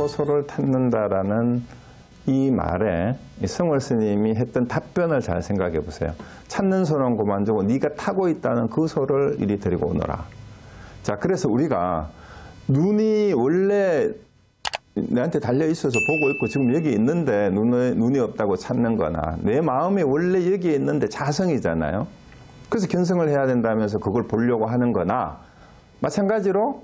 소를 탔는다라는 이 말에 성월 스님이 했던 답변을 잘 생각해 보세요. 찾는 소는 그만두고 네가 타고 있다는 그 소를 이리 데리고 오너라. 자, 그래서 우리가 눈이 원래 내한테 달려 있어서 보고 있고 지금 여기 있는데 눈이 없다고 찾는 거나 내 마음이 원래 여기에 있는데 자성이잖아요. 그래서 견성을 해야 된다면서 그걸 보려고 하는 거나 마찬가지로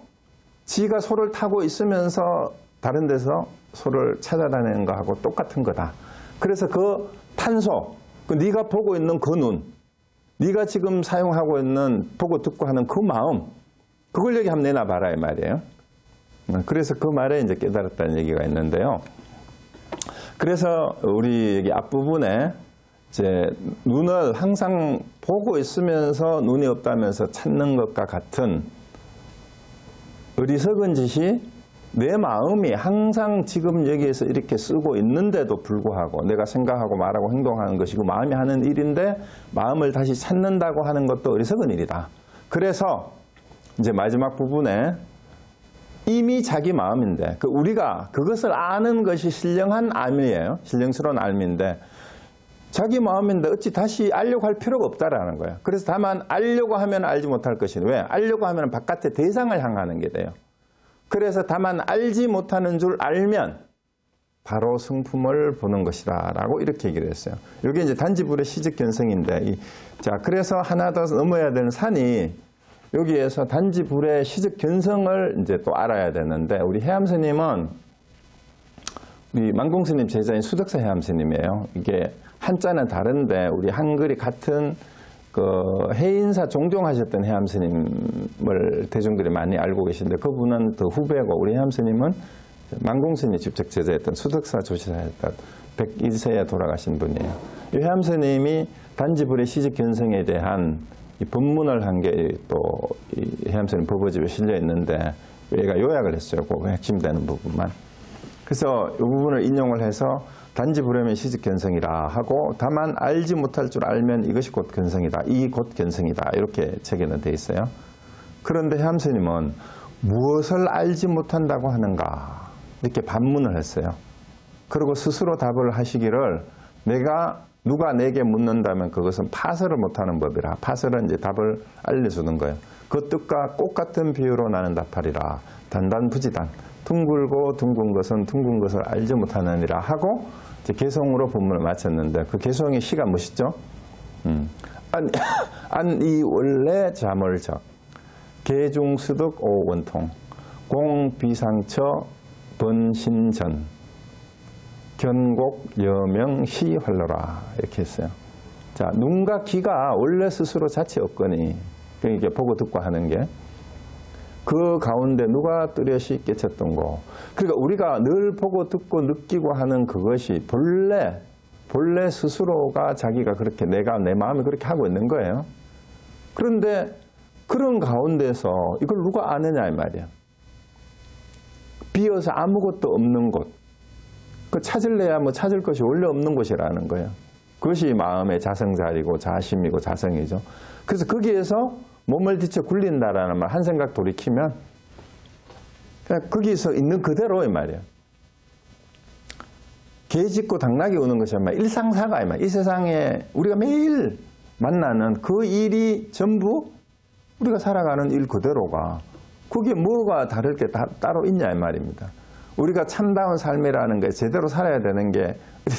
지가 소를 타고 있으면서 다른 데서 소를 찾아다니는 거하고 똑같은 거다. 그래서 그 탄소, 네가 보고 있는 그 눈, 네가 지금 사용하고 있는 보고 듣고 하는 그 마음, 그걸 여기 한번 내놔봐라 이 말이에요. 그래서 그 말에 이제 깨달았다는 얘기가 있는데요. 그래서 우리 여기 앞부분에 이제 눈을 항상 보고 있으면서 눈이 없다면서 찾는 것과 같은 어리석은 짓이 내 마음이 항상 지금 여기에서 이렇게 쓰고 있는데도 불구하고 내가 생각하고 말하고 행동하는 것이고 마음이 하는 일인데 마음을 다시 찾는다고 하는 것도 어리석은 일이다. 그래서 이제 마지막 부분에 이미 자기 마음인데 우리가 그것을 아는 것이 신령한 암이에요. 신령스러운 암인데 자기 마음인데 어찌 다시 알려고 할 필요가 없다라는 거예요. 그래서 다만 알려고 하면 알지 못할 것이니 왜? 알려고 하면 바깥의 대상을 향하는 게 돼요. 그래서 다만 알지 못하는 줄 알면 바로 성품을 보는 것이다 라고 이렇게 얘기를 했어요. 이게 이제 단지불의 시적견성인데 자, 그래서 하나 더 넘어야 되는 산이 여기에서 단지불의 시적견성을 이제 또 알아야 되는데 우리 해암스님은 우리 만공스님 제자인 수덕사 해암스님이에요. 이게 한자는 다른데 우리 한글이 같은 그 해인사 종종하셨던 해암스님을 대중들이 많이 알고 계신데 그분은 더 후배고 우리 해암스님은 만공스님이 직접 제자였던 수덕사 조시사였던 101세에 돌아가신 분이에요. 이 해암스님이 단지불의 시적견성에 대한 이 법문을 한 게 또 해암스님 법어집에 실려 있는데 얘가 요약을 했어요. 그 핵심되는 부분만. 그래서 이 부분을 인용을 해서 단지불의면 시적견성이라 하고 다만 알지 못할 줄 알면 이것이 곧 견성이다. 이 곧 견성이다. 이렇게 책에는 돼 있어요. 그런데 해암스님은 무엇을 알지 못한다고 하는가 이렇게 반문을 했어요. 그리고 스스로 답을 하시기를 누가 내게 묻는다면 그것은 파설을 못하는 법이라. 파설은 이제 답을 알려주는 거예요. 그 뜻과 꽃 같은 비유로 나는 답하리라. 단단부지단. 둥글고 둥근 것은 둥근 것을 알지 못하느니라 하고 이제 개성으로 본문을 마쳤는데 그 개성의 시가 무엇이죠? 안이 원래 자물적 개중수득 오원통 공비상처 번신전 견곡 여명 시활로라 이렇게 했어요. 자, 눈과 귀가 원래 스스로 자체 없거니 그러니까 보고 듣고 하는 게 그 가운데 누가 뚜렷이 깨쳤던 거. 그러니까 우리가 늘 보고 듣고 느끼고 하는 그것이 본래 스스로가 자기가 그렇게 내 마음이 그렇게 하고 있는 거예요. 그런데 그런 가운데서 이걸 누가 아느냐 이 말이야. 비어서 아무것도 없는 곳. 그 찾을래야 뭐 찾을 것이 원래 없는 곳이라는 거예요. 그것이 마음의 자성자리고 자심이고 자성이죠. 그래서 거기에서 몸을 뒤쳐 굴린다라는 말 한 생각 돌이키면 그냥 거기서 있는 그대로 이 말이에요. 개 짖고 당나귀 우는 것이 아니라 일상사가 이 말이에요. 이 세상에 우리가 매일 만나는 그 일이 전부 우리가 살아가는 일 그대로가 그게 뭐가 다를 게 따로 있냐 이 말입니다. 우리가 참다운 삶이라는 게 제대로 살아야 되는 게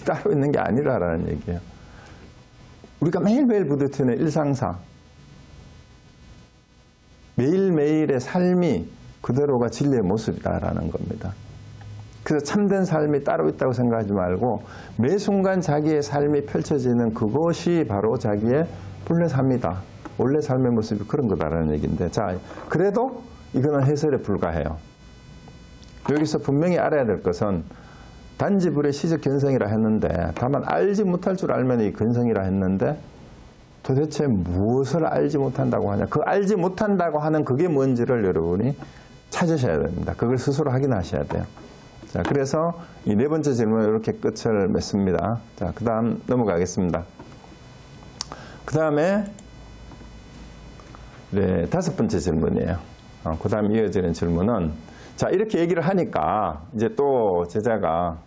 따로 있는 게 아니라는 얘기예요. 우리가 매일매일 부딪히는 일상사 매일매일의 삶이 그대로가 진리의 모습이다라는 겁니다. 그래서 참된 삶이 따로 있다고 생각하지 말고 매 순간 자기의 삶이 펼쳐지는 그것이 바로 자기의 본래 삶이다. 원래 삶의 모습이 그런 거다라는 얘기인데 자, 그래도 이거는 해설에 불과해요. 여기서 분명히 알아야 될 것은 단지불의 시적견성이라 했는데 다만 알지 못할 줄 알면 이 근성이라 했는데 도대체 무엇을 알지 못한다고 하냐. 그 알지 못한다고 하는 그게 뭔지를 여러분이 찾으셔야 됩니다. 그걸 스스로 확인하셔야 돼요. 자, 그래서 이 네 번째 질문은 이렇게 끝을 맺습니다. 자, 그 다음 넘어가겠습니다. 그 다음에 네, 다섯 번째 질문이에요. 그 다음 이어지는 질문은 자, 이렇게 얘기를 하니까 이제 또 제자가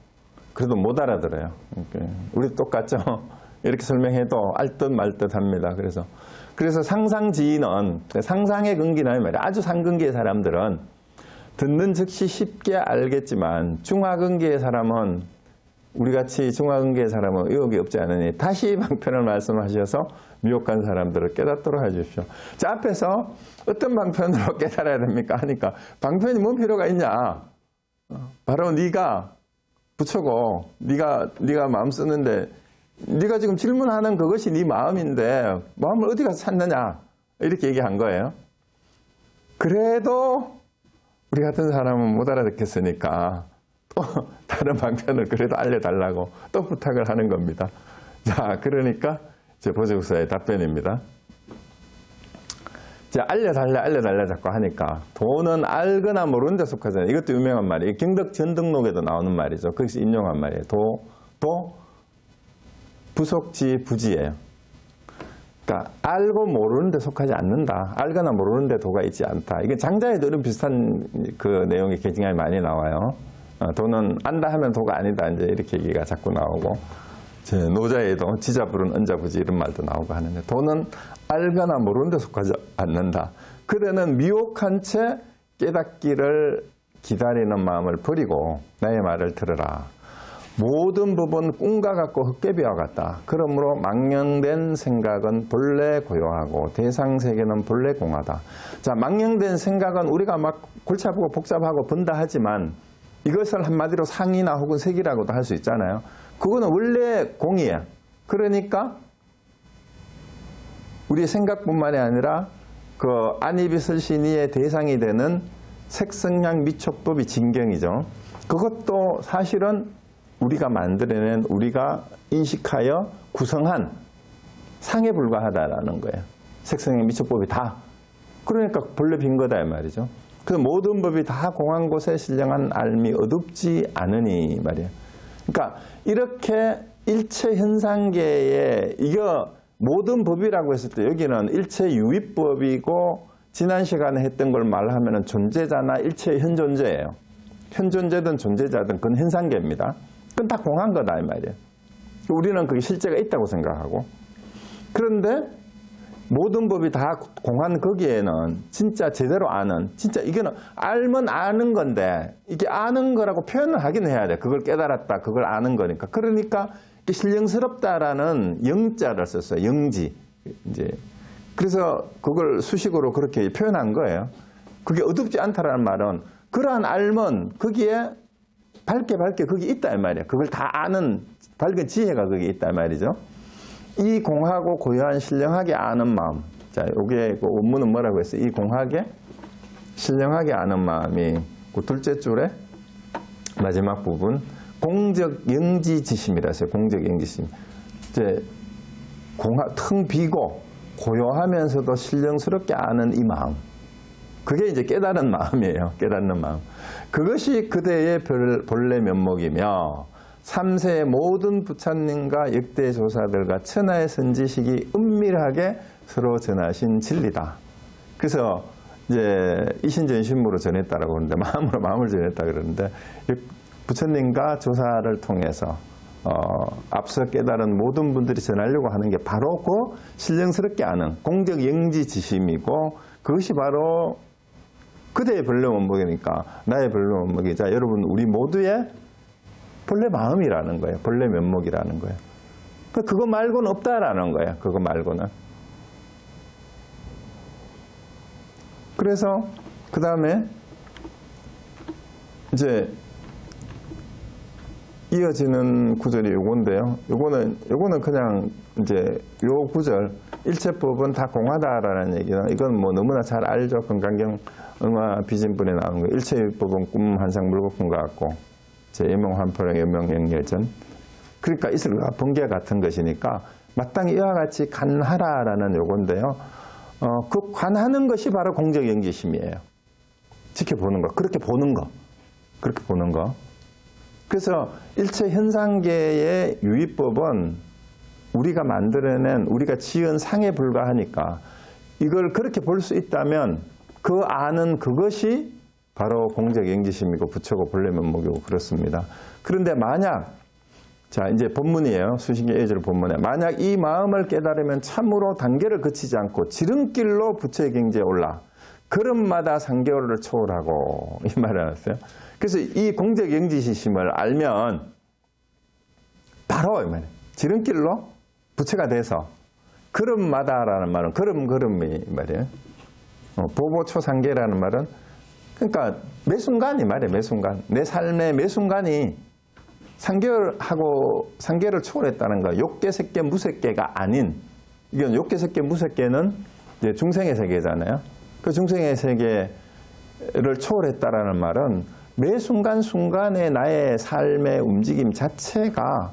그래도 못 알아들어요. 우리 똑같죠? 이렇게 설명해도 알듯 말듯 합니다. 그래서 상상지인은 상상의 근기는 말이에요. 아주 상근기의 사람들은 듣는 즉시 쉽게 알겠지만 중하근기의 사람은 우리같이 중하근기의 사람은 의욕이 없지 않으니 다시 방편을 말씀하셔서 미혹한 사람들을 깨닫도록 해주십시오. 자, 앞에서 어떤 방편으로 깨달아야 됩니까? 하니까 방편이 뭔 필요가 있냐? 바로 네가 부처고 네가 마음 쓰는데 네가 지금 질문하는 그것이 네 마음인데 마음을 어디 가서 찾느냐? 이렇게 얘기한 거예요. 그래도 우리 같은 사람은 못 알아듣겠으니까 또 다른 방편을 그래도 알려달라고 또 부탁을 하는 겁니다. 자, 그러니까 제 보조국사의 답변입니다. 자, 알려달라 자꾸 하니까 도는 알거나 모르는 데 속하잖아요. 이것도 유명한 말이에요. 경덕전등록에도 나오는 말이죠. 거기서 인용한 말이에요. 도 부속지 부지예요. 그러니까 알고 모르는 데 속하지 않는다. 알거나 모르는 데 도가 있지 않다. 이게 장자에도 이런 비슷한 그 내용이 굉장히 많이 나와요. 도는 안다 하면 도가 아니다. 이제 이렇게 얘기가 자꾸 나오고, 제 노자에도 지자 부른 언자 부지 이런 말도 나오고 하는데, 도는 알거나 모르는 데 속하지 않는다. 그대는 미혹한 채 깨닫기를 기다리는 마음을 버리고 나의 말을 들으라. 모든 법은 꿈과 같고 헛개비와 같다. 그러므로 망령된 생각은 본래 고요하고 대상세계는 본래 공하다. 자, 망령된 생각은 우리가 막 골치 아프고 복잡하고 번다 하지만 이것을 한마디로 상이나 혹은 색이라고도 할 수 있잖아요. 그거는 원래 공이에요. 그러니까 우리의 생각뿐만이 아니라 그 안이비설신이의 대상이 되는 색성량 미촉법이 진경이죠. 그것도 사실은 우리가 만들어낸, 우리가 인식하여 구성한 상에 불과하다라는 거예요. 색성량 미촉법이 다. 그러니까 본래 빈 거다 이 말이죠. 그 모든 법이 다 공한 곳에 신령한 알미 어둡지 않으니 말이에요. 그러니까 이렇게 일체 현상계에 이거 모든 법이라고 했을 때 여기는 일체 유입법이고 지난 시간에 했던 걸 말하면 존재자나 일체 현존재예요. 현존재든 존재자든 그건 현상계입니다. 그건 다 공한 거다 이 말이에요. 우리는 그게 실제가 있다고 생각하고. 그런데 모든 법이 다 공한 거기에는 진짜 제대로 아는, 진짜 이거는 알면 아는 건데 이게 아는 거라고 표현을 하긴 해야 돼. 그걸 깨달았다, 그걸 아는 거니까. 그러니까 신령스럽다라는 영자를 썼어요. 영지. 이제 그래서 그걸 수식으로 그렇게 표현한 거예요. 그게 어둡지 않다라는 말은 그러한 알면 거기에 밝게 거기 있다 이 말이야. 그걸 다 아는 밝은 지혜가 거기 있다 이 말이죠. 이 공하고 고요한 신령하게 아는 마음. 자, 여기에 그 원문은 뭐라고 했어요? 이 공하게 신령하게 아는 마음이 그 둘째 줄에 마지막 부분 공적 영지지심이라 했어요. 공적 영지심. 이제 텅 비고 고요하면서도 신령스럽게 아는 이 마음. 그게 이제 깨달은 마음이에요. 깨닫는 마음. 그것이 그대의 본래 면목이며 3세의 모든 부처님과 역대 조사들과 천하의 선지식이 은밀하게 서로 전하신 진리다. 그래서 이제 이신전심으로 전했다라고 하는데 마음으로 마음을 전했다 그러는데 부처님과 조사를 통해서 앞서 깨달은 모든 분들이 전하려고 하는 게 바로 그 신령스럽게 아는 공적 영지지심이고 그것이 바로 그대의 본래 면목이니까 나의 본래 면목이자 여러분 우리 모두의 본래 마음이라는 거예요. 본래 면목이라는 거예요. 그거 말고는 없다라는 거예요. 그거 말고는. 그래서 그 다음에 이제 이어지는 구절이 요건데요. 요거는 그냥 이제 요 구절 일체법은 다 공하다라는 얘기는 이건 뭐 너무나 잘 알죠. 건강경 응화 비진분에 나오는 거. 일체법은 꿈 한상 물거품과 같고 제 예명환포령 예명영열전. 그러니까 이슬과 번개 같은 것이니까 마땅히 이와 같이 관하라라는 요건데요. 그 관하는 것이 바로 공적 영지심이에요. 지켜보는 거, 그렇게 보는 거, 그렇게 보는 거. 그래서 일체 현상계의 유의법은 우리가 만들어낸, 우리가 지은 상에 불과하니까 이걸 그렇게 볼 수 있다면 그 아는 그것이 바로 공적영지심이고 부처고 본래면목이고 그렇습니다. 그런데 만약 자 이제 본문이에요. 수신계 예절 본문에 만약 이 마음을 깨달으면 참으로 단계를 거치지 않고 지름길로 부처의 경지에 올라 걸음마다 상계호를 초월하고 이 말을 했어요. 그래서 이 공적영지심을 알면 바로 이 말이에요. 지름길로 부처가 돼서 걸음마다라는 말은 걸음이 말이에요. 보보초상계라는 말은 그러니까 매 순간이 말이에요. 매 순간 내 삶의 매 순간이 상계를 초월했다는 거. 욕계, 색계, 무색계가 아닌 이건 욕계, 색계, 무색계는 이제 중생의 세계잖아요. 그 중생의 세계를 초월했다라는 말은 매 순간순간의 나의 삶의 움직임 자체가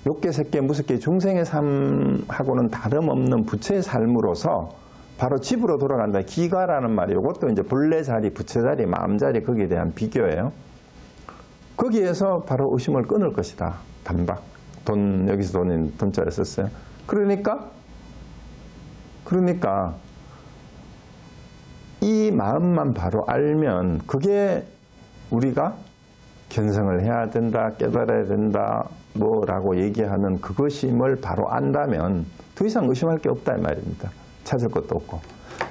욕계, 색계, 무색계, 중생의 삶하고는 다름없는 부처의 삶으로서 바로 집으로 돌아간다. 기가라는 말이 이것도 이제 본래 자리, 부처 자리, 마음 자리 거기에 대한 비교예요. 거기에서 바로 의심을 끊을 것이다. 단박. 여기서 돈자를 썼어요. 그러니까 이 마음만 바로 알면 그게 우리가 견성을 해야 된다, 깨달아야 된다, 뭐라고 얘기하는 그것임을 바로 안다면 더 이상 의심할 게 없다 이 말입니다. 찾을 것도 없고.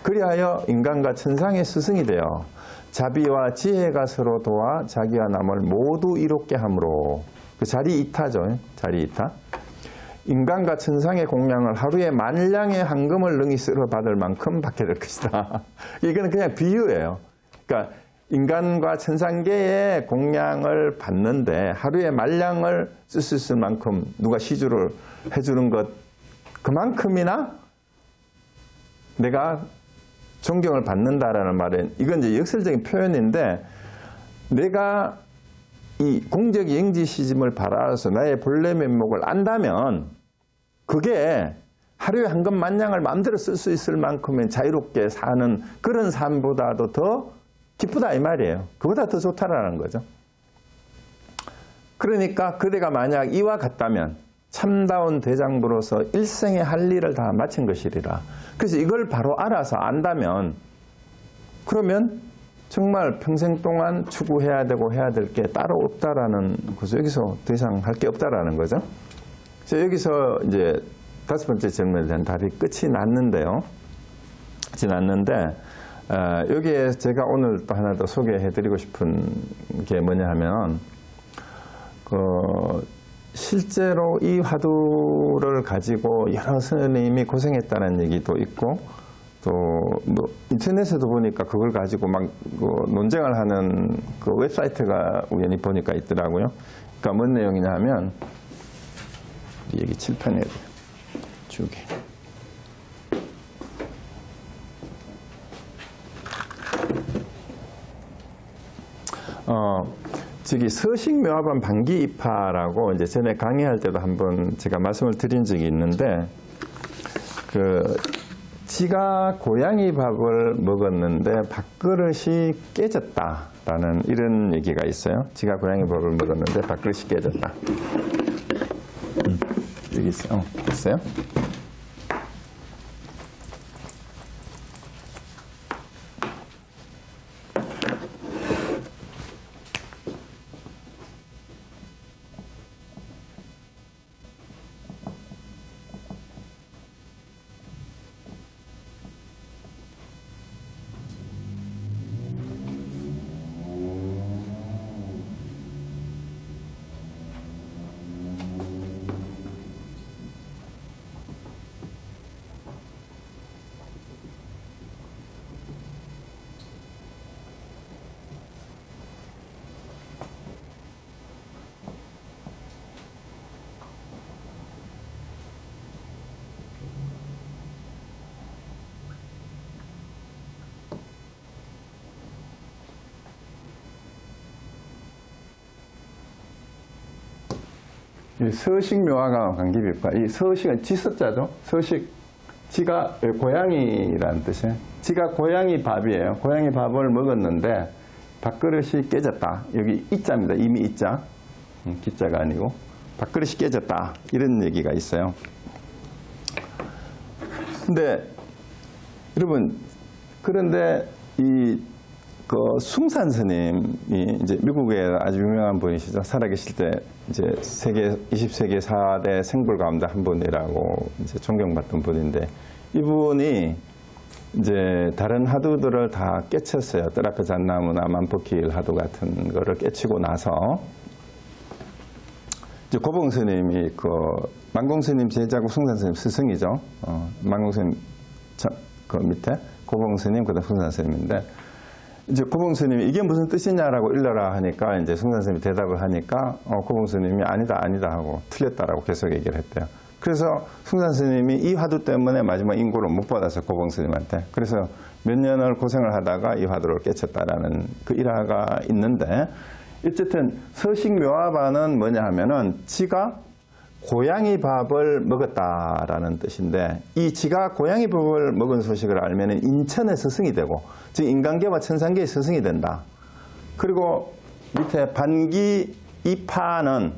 그리하여 인간과 천상의 스승이 되어 자비와 지혜가 서로 도와 자기와 남을 모두 이롭게 함으로 그 자리 이타죠. 자리 이타. 인간과 천상의 공양을 하루에 만량의 황금을 능히 쓸어 받을 만큼 받게 될 것이다. 이거는 그냥 비유예요. 그러니까 인간과 천상계의 공양을 받는데 하루에 만량을 쓸 수 있을 만큼 누가 시주를 해주는 것 그만큼이나 내가 존경을 받는다라는 말은 이건 이제 역설적인 표현인데 내가 이 공적영지심을 바라서 나의 본래 면목을 안다면 그게 하루에 황금 만량을 마음대로 쓸 수 있을 만큼의 자유롭게 사는 그런 삶보다도 더 기쁘다 이 말이에요. 그보다 더 좋다라는 거죠. 그러니까 그대가 만약 이와 같다면 참다운 대장부로서 일생의 할 일을 다 마친 것이리라. 그래서 이걸 바로 알아서 안다면 그러면 정말 평생 동안 추구해야 되고 해야 될 게 따로 없다라는 거죠. 여기서 더 이상 할 게 없다라는 거죠. 그래서 여기서 이제 5번째 질문에 대한 답이 끝이 났는데요. 여기에 제가 오늘 또 하나 더 소개해드리고 싶은 게 뭐냐 하면 실제로 이 화두를 가지고 여러 스님이 고생했다는 얘기도 있고 또 뭐 인터넷에도 보니까 그걸 가지고 막 논쟁을 하는 그 웹사이트가 우연히 보니까 있더라고요. 그러니까 뭔 내용이냐 하면 여기 칠판에 주게. 저기 서식묘합원 반기입파라고 이제 전에 강의할 때도 한번 제가 말씀을 드린 적이 있는데 지가 고양이 밥을 먹었는데 밥그릇이 깨졌다라는 이런 얘기가 있어요. 지가 고양이 밥을 먹었는데 밥그릇이 깨졌다. 여기 있어요. 있어요? 서식묘화가 관계비입파. 이 서식은 지서자죠. 서식, 지가 고양이라는 뜻이에요. 지가 고양이 밥이에요. 고양이 밥을 먹었는데 밥그릇이 깨졌다. 여기 이자입니다. 이미 이자. 기자가 아니고 밥그릇이 깨졌다. 이런 얘기가 있어요. 근데 여러분 그런데 이 그 숭산 스님이 이제 미국의 아주 유명한 분이시죠. 살아계실 때 이제 20세기 4대 생불 가운데 한 분이라고 이제 존경받던 분인데, 이분이 이제 다른 하두들을 다 깨쳤어요. 뜨라크 잣나무나 만포길 하두 같은 거를 깨치고 나서 이제 고봉 스님이 그 만공 스님 제자고 숭산 스님 스승이죠. 만공 스님 그 밑에 고봉 스님 그다음 숭산 스님인데, 이제 고봉 스님이 이게 무슨 뜻이냐라고 일러라 하니까 이제 숭산 스님이 대답을 하니까 고봉 스님이 아니다 하고 틀렸다라고 계속 얘기를 했대요. 그래서 숭산 스님이 이 화두 때문에 마지막 인고를 못 받아서 고봉 스님한테, 그래서 몇 년을 고생을 하다가 이 화두를 깨쳤다라는 그 일화가 있는데, 어쨌든 서식묘화반은 뭐냐 하면은 지가 고양이 밥을 먹었다라는 뜻인데, 이 지가 고양이 밥을 먹은 소식을 알면은 인천의 스승이 되고, 즉 인간계와 천상계의 스승이 된다. 그리고 밑에 반기 이파는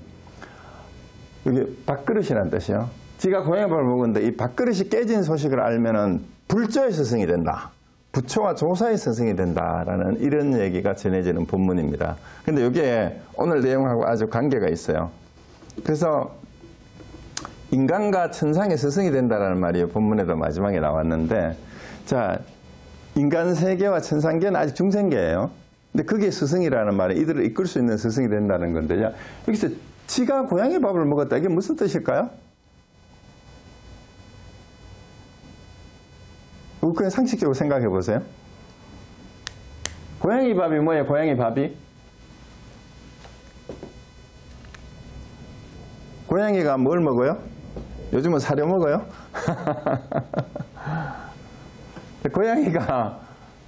이게 밥그릇이라는 뜻이에요. 지가 고양이 밥을 먹었는데 이 밥그릇이 깨진 소식을 알면은 불조의 스승이 된다. 부처와 조사의 스승이 된다라는 이런 얘기가 전해지는 본문입니다. 근데 이게 오늘 내용하고 아주 관계가 있어요. 그래서 인간과 천상의 스승이 된다라는 말이 본문에도 마지막에 나왔는데, 자, 인간 세계와 천상계는 아직 중생계예요. 근데 그게 스승이라는 말은 이들을 이끌 수 있는 스승이 된다는 건데, 여기서 지가 고양이 밥을 먹었다, 이게 무슨 뜻일까요? 그냥 상식적으로 생각해 보세요. 고양이 밥이 뭐예요? 고양이 밥이? 고양이가 뭘 먹어요? 요즘은 사료 먹어요?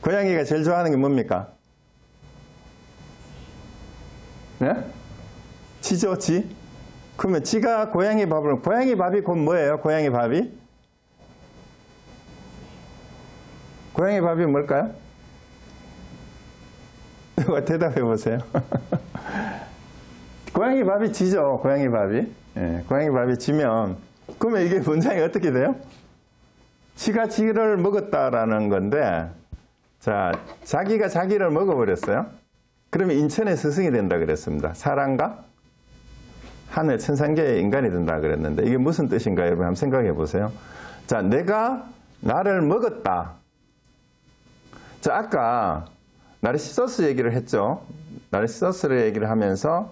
고양이가 제일 좋아하는 게 뭡니까? 네? 지죠, 지? 그러면 지가 고양이 밥이 곧 뭐예요? 고양이 밥이? 고양이 밥이 뭘까요? 대답해 보세요. 고양이 밥이 지죠, 고양이 밥이. 예, 고양이 밥이 지면, 그러면 이게 문장이 어떻게 돼요? 지가 지를 먹었다라는 건데, 자, 자기가 자기를 먹어버렸어요. 그러면 인천의 스승이 된다 그랬습니다. 사람과 하늘 천상계의 인간이 된다 그랬는데, 이게 무슨 뜻인가요? 여러분 한번 생각해 보세요. 자, 내가 나를 먹었다. 자, 아까 나르시소스 얘기를 했죠. 나르시소스를 얘기를 하면서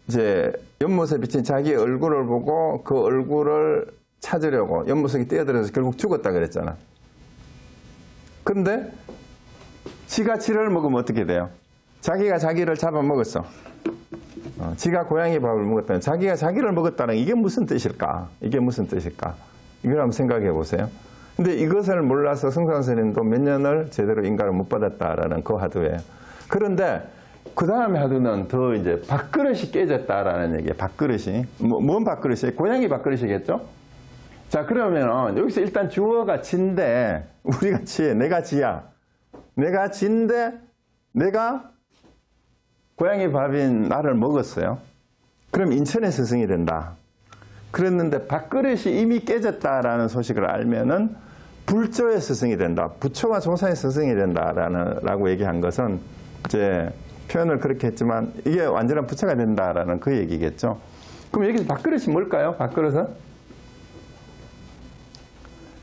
이제 연못에 비친 자기 얼굴을 보고 그 얼굴을 찾으려고 연못속에 뛰어들어서 결국 죽었다 그랬잖아. 그런데 지가 지를 먹으면 어떻게 돼요? 자기가 자기를 잡아먹었어. 지가 고양이 밥을 먹었다면 자기가 자기를 먹었다는 이게 무슨 뜻일까? 이게 무슨 뜻일까? 이걸 한번 생각해 보세요. 근데 이것을 몰라서 승산 스님도 몇 년을 제대로 인가를 못 받았다라는 그 화두예요. 그런데 그 다음에 하두는 더 이제 밥그릇이 깨졌다라는 얘기예요. 밥그릇이. 뭔 밥그릇이에요? 고양이 밥그릇이겠죠? 자, 그러면은 여기서 일단 주어가 지인데, 우리가 지혜, 내가 지야. 내가 지인데, 내가 고양이 밥인 나를 먹었어요. 그럼 인천의 스승이 된다. 그랬는데 밥그릇이 이미 깨졌다라는 소식을 알면은 불조의 스승이 된다. 부처와 조사의 스승이 된다라고 얘기한 것은 이제 표현을 그렇게 했지만 이게 완전한 부처가 된다라는 그 얘기겠죠. 그럼 여기서 밥그릇이 뭘까요? 밥그릇은?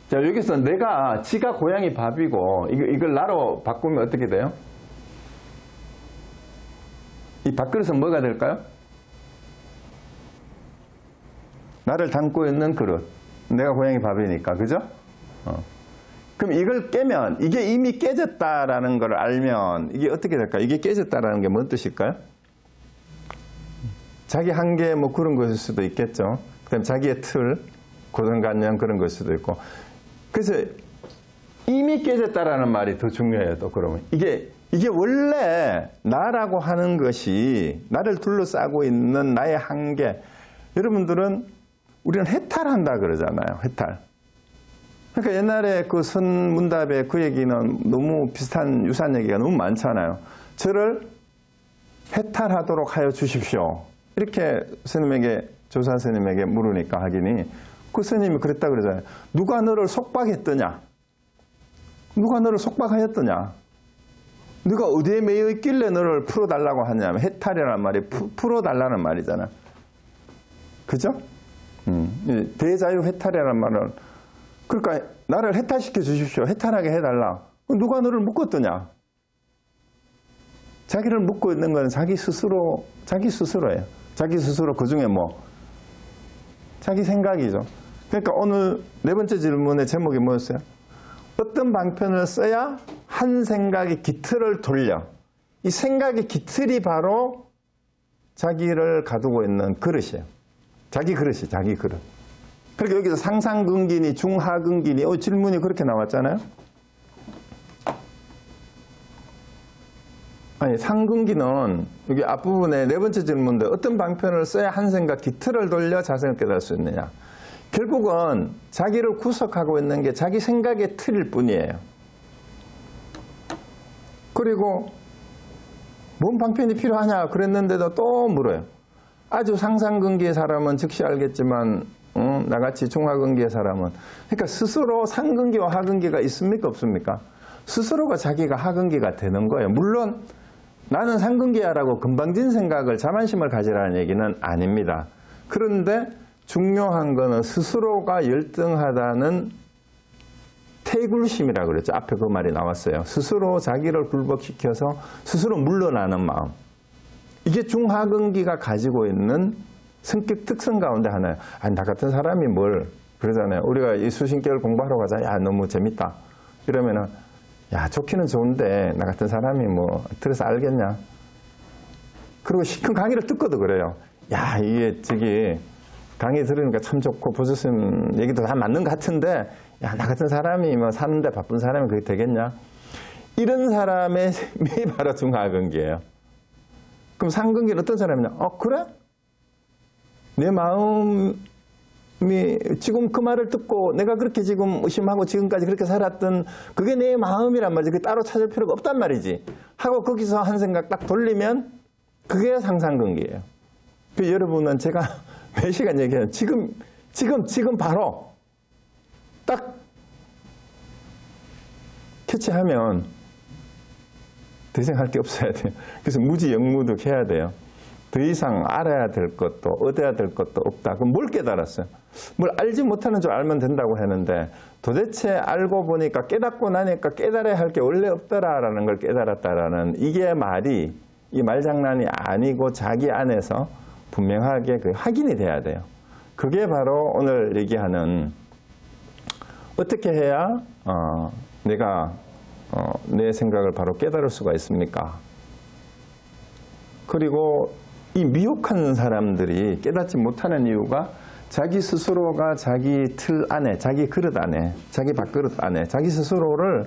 자, 여기서 지가 고양이 밥이고 이걸 나로 바꾸면 어떻게 돼요? 이 밥그릇은 뭐가 될까요? 나를 담고 있는 그릇. 내가 고양이 밥이니까, 그죠? 그럼 이걸 깨면, 이게 이미 깨졌다라는 걸 알면, 이게 어떻게 될까요? 이게 깨졌다라는 게 뭔 뜻일까요? 자기 한계 뭐 그런 것일 수도 있겠죠. 그 다음에 자기의 틀, 고정관념 그런 것일 수도 있고. 그래서 이미 깨졌다라는 말이 더 중요해요, 또 그러면. 이게 원래 나라고 하는 것이, 나를 둘러싸고 있는 나의 한계. 여러분들은 우리는 해탈한다 그러잖아요. 해탈. 그러니까 옛날에 그 선문답에 그 얘기는 너무 비슷한 유사한 얘기가 너무 많잖아요. 저를 해탈하도록 하여 주십시오. 이렇게 스님에게, 조사 스님에게 물으니까 하기니 그 스님이 그랬다 그러잖아요. 누가 너를 속박했더냐? 누가 너를 속박하였더냐? 누가 어디에 매여 있길래 너를 풀어달라고 하냐면 해탈이라는 말이 풀어달라는 말이잖아. 그죠? 대자유 해탈이라는 말은 그러니까 나를 해탈시켜 주십시오. 해탈하게 해달라. 누가 너를 묶었더냐? 자기를 묶고 있는 건 자기 스스로예요. 자기 스스로 그 중에 뭐 자기 생각이죠. 그러니까 오늘 네 번째 질문의 제목이 뭐였어요? 어떤 방편을 써야 한 생각의 기틀을 돌려. 이 생각의 기틀이 바로 자기를 가두고 있는 그릇이에요. 자기 그릇이 자기 그릇. 그러니까 여기서 상상근기니 중하근기니 질문이 그렇게 나왔잖아요. 아니 상근기는 여기 앞부분에 네 번째 질문인데 어떤 방편을 써야 한 생각 기틀을 돌려 자성을 깨달을 수 있느냐. 결국은 자기를 구속하고 있는 게 자기 생각의 틀일 뿐이에요. 그리고 뭔 방편이 필요하냐 그랬는데도 또 물어요. 아주 상상근기의 사람은 즉시 알겠지만 나같이 중하근기의 사람은 그러니까 스스로 상근기와 하근기가 있습니까 없습니까? 스스로가 자기가 하근기가 되는 거예요. 물론 나는 상근기야라고 금방진 생각을 자만심을 가지라는 얘기는 아닙니다. 그런데 중요한 거는 스스로가 열등하다는 태굴심이라고 그랬죠. 앞에 그 말이 나왔어요. 스스로 자기를 굴복시켜서 스스로 물러나는 마음. 이게 중하근기가 가지고 있는 성격 특성 가운데 하나예요. 아니, 나 같은 사람이 뭘 그러잖아요. 우리가 이 수신계를 공부하러 가자. 야, 너무 재밌다. 이러면은 야, 좋기는 좋은데 나 같은 사람이 뭐 들어서 알겠냐. 그리고 시큰 강의를 듣고도 그래요. 야, 이게 저기 강의 들으니까 참 좋고 보조쌤 얘기도 다 맞는 것 같은데 야, 나 같은 사람이 뭐 사는데 바쁜 사람이 그게 되겠냐. 이런 사람의 셈이 바로 중하근기예요. 그럼 상근기는 어떤 사람이냐? 그래? 내 마음이 지금 그 말을 듣고 내가 그렇게 지금 의심하고 지금까지 그렇게 살았던 그게 내 마음이란 말이지. 그게 따로 찾을 필요가 없단 말이지. 하고 거기서 한 생각 딱 돌리면 그게 상상근기예요. 그 여러분은 제가 몇 시간 얘기해요. 지금 바로 딱 캐치하면 더 이상 할 게 없어야 돼요. 그래서 무지영무득 해야 돼요. 더 이상 알아야 될 것도 얻어야 될 것도 없다. 그럼 뭘 깨달았어요? 뭘 알지 못하는 줄 알면 된다고 했는데 도대체 알고 보니까 깨닫고 나니까 깨달아야 할 게 원래 없더라라는 걸 깨달았다라는 이게 말이 이 말장난이 아니고 자기 안에서 분명하게 그 확인이 돼야 돼요. 그게 바로 오늘 얘기하는 어떻게 해야 내가 내 생각을 바로 깨달을 수가 있습니까? 그리고 이 미혹한 사람들이 깨닫지 못하는 이유가 자기 스스로가 자기 틀 안에, 자기 그릇 안에, 자기 밥그릇 안에 자기 스스로를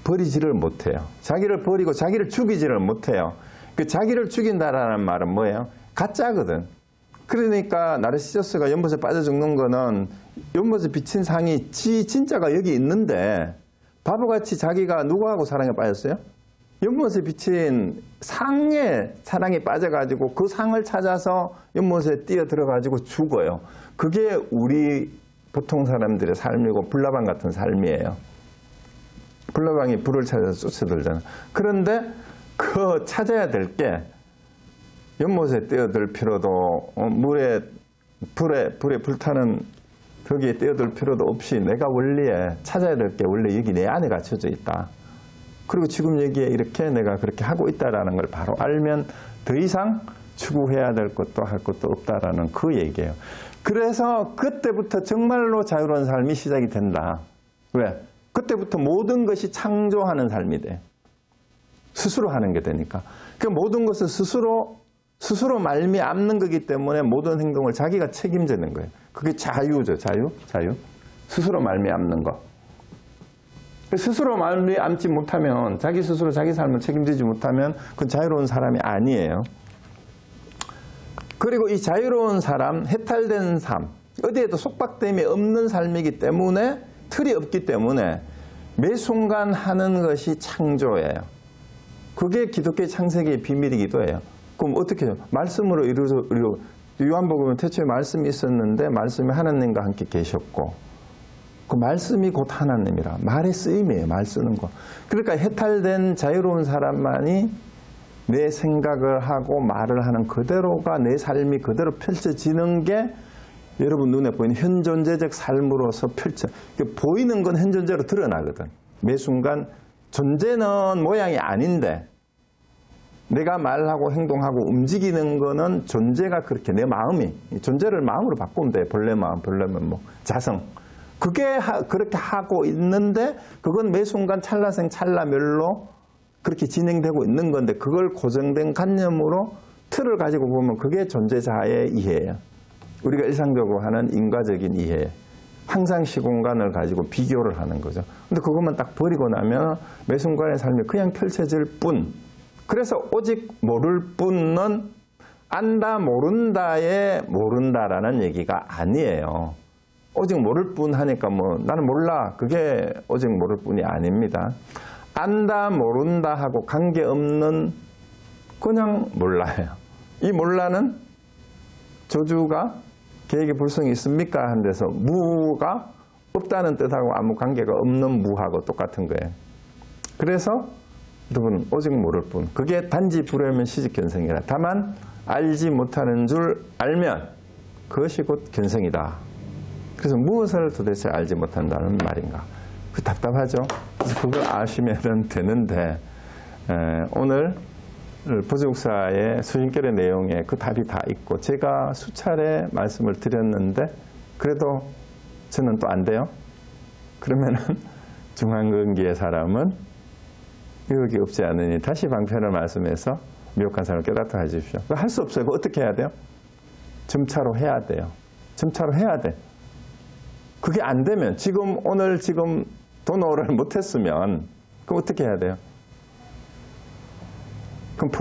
버리지를 못해요. 자기를 버리고 자기를 죽이지를 못해요. 그 자기를 죽인다라는 말은 뭐예요? 가짜거든. 그러니까 나르시시스가 연못에 빠져 죽는 거는 연못에 비친 상이 진짜가 여기 있는데 바보같이 자기가 누구하고 사랑에 빠졌어요? 연못에 비친 상에 사랑에 빠져가지고 그 상을 찾아서 연못에 뛰어 들어가지고 죽어요. 그게 우리 보통 사람들의 삶이고 불나방 같은 삶이에요. 불나방이 불을 찾아서 쫓아들잖아. 그런데 그 찾아야 될 게 연못에 뛰어들 필요도 불에 불타는 거기에 뛰어들 필요도 없이 내가 원리에 찾아야 될 게 원래 여기 내 안에 갖춰져 있다. 그리고 지금 여기에 이렇게 내가 그렇게 하고 있다라는 걸 바로 알면 더 이상 추구해야 될 것도 할 것도 없다라는 그 얘기예요. 그래서 그때부터 정말로 자유로운 삶이 시작이 된다. 왜? 그때부터 모든 것이 창조하는 삶이 돼. 스스로 하는 게 되니까. 그 모든 것을 스스로 말미암는 거기 때문에 모든 행동을 자기가 책임지는 거예요. 그게 자유죠. 자유. 스스로 말미암는 거. 스스로 말미암지 못하면 자기 스스로 자기 삶을 책임지지 못하면 그건 자유로운 사람이 아니에요. 그리고 이 자유로운 삶, 해탈된 삶, 어디에도 속박됨이 없는 삶이기 때문에 틀이 없기 때문에 매 순간 하는 것이 창조예요. 그게 기독교의 창세기의 비밀이기도 해요. 그럼 어떻게 해요? 말씀으로 요한복음은 태초에 말씀이 있었는데 말씀이 하나님과 함께 계셨고 그 말씀이 곧 하나님이라. 말의 쓰임이에요. 말 쓰는 거. 그러니까 해탈된 자유로운 사람만이 내 생각을 하고 말을 하는 그대로가 내 삶이 그대로 펼쳐지는 게 여러분 눈에 보이는 현존재적 삶으로서 보이는 건 현존재로 드러나거든. 매 순간 존재는 모양이 아닌데 내가 말하고 행동하고 움직이는 거는 존재가 그렇게 내 마음이 존재를 마음으로 바꾸면 돼. 본래 마음, 본래면 뭐 자성. 그게 그렇게 하고 있는데 그건 매 순간 찰나생 찰나멸로 그렇게 진행되고 있는 건데 그걸 고정된 관념으로 틀을 가지고 보면 그게 존재자의 이해예요. 우리가 일상적으로 하는 인과적인 이해. 항상 시공간을 가지고 비교를 하는 거죠. 근데 그것만 딱 버리고 나면 매 순간의 삶이 그냥 펼쳐질 뿐. 그래서 오직 모를 뿐은 안다 모른다에 모른다라는 얘기가 아니에요. 오직 모를 뿐 하니까 뭐 나는 몰라. 그게 오직 모를 뿐이 아닙니다. 안다 모른다 하고 관계없는 그냥 몰라요. 이 몰라는 조주가 계획의 불성이 있습니까? 한 데서 무가 없다는 뜻하고 아무 관계가 없는 무하고 똑같은 거예요. 그래서 여러분 오직 모를 뿐. 그게 단지 불효면 시직견성이라. 다만 알지 못하는 줄 알면 그것이 곧 견성이다. 그래서 무엇을 도대체 알지 못한다는 말인가. 그 답답하죠. 그래서 그걸 아시면 되는데 오늘 보조국사의 수신결의 내용에 그 답이 다 있고 제가 수차례 말씀을 드렸는데 그래도 저는 또 안 돼요. 그러면은 중앙근기의 사람은 의욕이 없지 않으니 다시 방편을 말씀해서 미혹한 사람을 깨닫게 해주십시오. 할 수 없어요. 어떻게 해야 돼요? 점차로 해야 돼요. 점차로 해야 돼. 그게 안 되면 오늘 도노를 못했으면 그럼 어떻게 해야 돼요? 그럼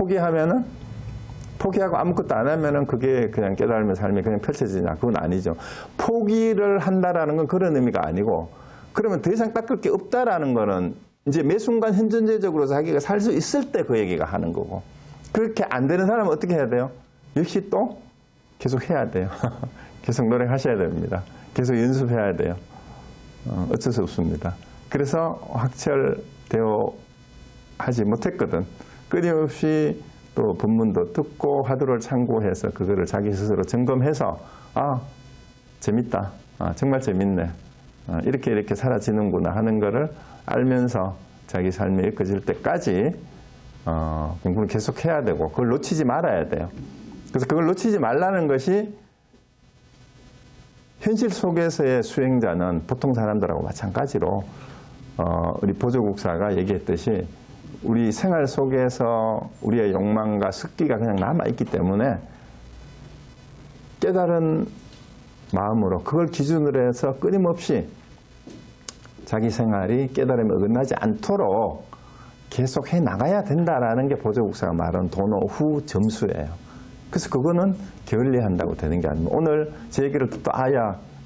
포기하고 아무것도 안 하면은 그게 그냥 깨달음의 삶이 그냥 펼쳐지냐? 그건 아니죠. 포기를 한다라는 건 그런 의미가 아니고 그러면 더 이상 닦을 게 없다라는 거는 이제 매 순간 현존재적으로 자기가 살 수 있을 때 그 얘기가 하는 거고 그렇게 안 되는 사람은 어떻게 해야 돼요? 역시 또 계속 해야 돼요. 계속 노력하셔야 됩니다. 계속 연습해야 돼요. 어쩔 수 없습니다. 그래서 확철되어 하지 못했거든. 끊임없이 또 본문도 듣고 화두를 참고해서 그거를 자기 스스로 점검해서 재밌다. 정말 재밌네. 이렇게 사라지는구나 하는 거를 알면서 자기 삶이 이끌어질 때까지 공부를 계속 해야 되고 그걸 놓치지 말아야 돼요. 그래서 그걸 놓치지 말라는 것이 현실 속에서의 수행자는 보통 사람들하고 마찬가지로 우리 보조국사가 얘기했듯이 우리 생활 속에서 우리의 욕망과 습기가 그냥 남아있기 때문에 깨달은 마음으로 그걸 기준으로 해서 끊임없이 자기 생활이 깨달음에 어긋나지 않도록 계속 해 나가야 된다라는 게 보조국사가 말하는 도노 후 점수예요. 그래서 그거는 게을리한다고 되는 게 아니고 오늘 제 얘기를 듣다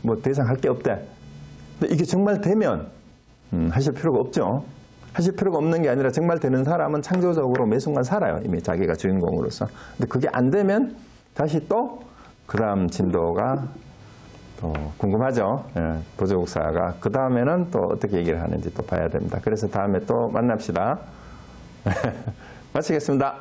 뭐 더 이상 할 게 없대. 근데 이게 정말 되면 하실 필요가 없죠. 하실 필요가 없는 게 아니라 정말 되는 사람은 창조적으로 매 순간 살아요. 이미 자기가 주인공으로서. 근데 그게 안 되면 다시 또 그 다음 진도가 또 궁금하죠. 보조국사가 그 다음에는 또 어떻게 얘기를 하는지 또 봐야 됩니다. 그래서 다음에 또 만납시다. 마치겠습니다.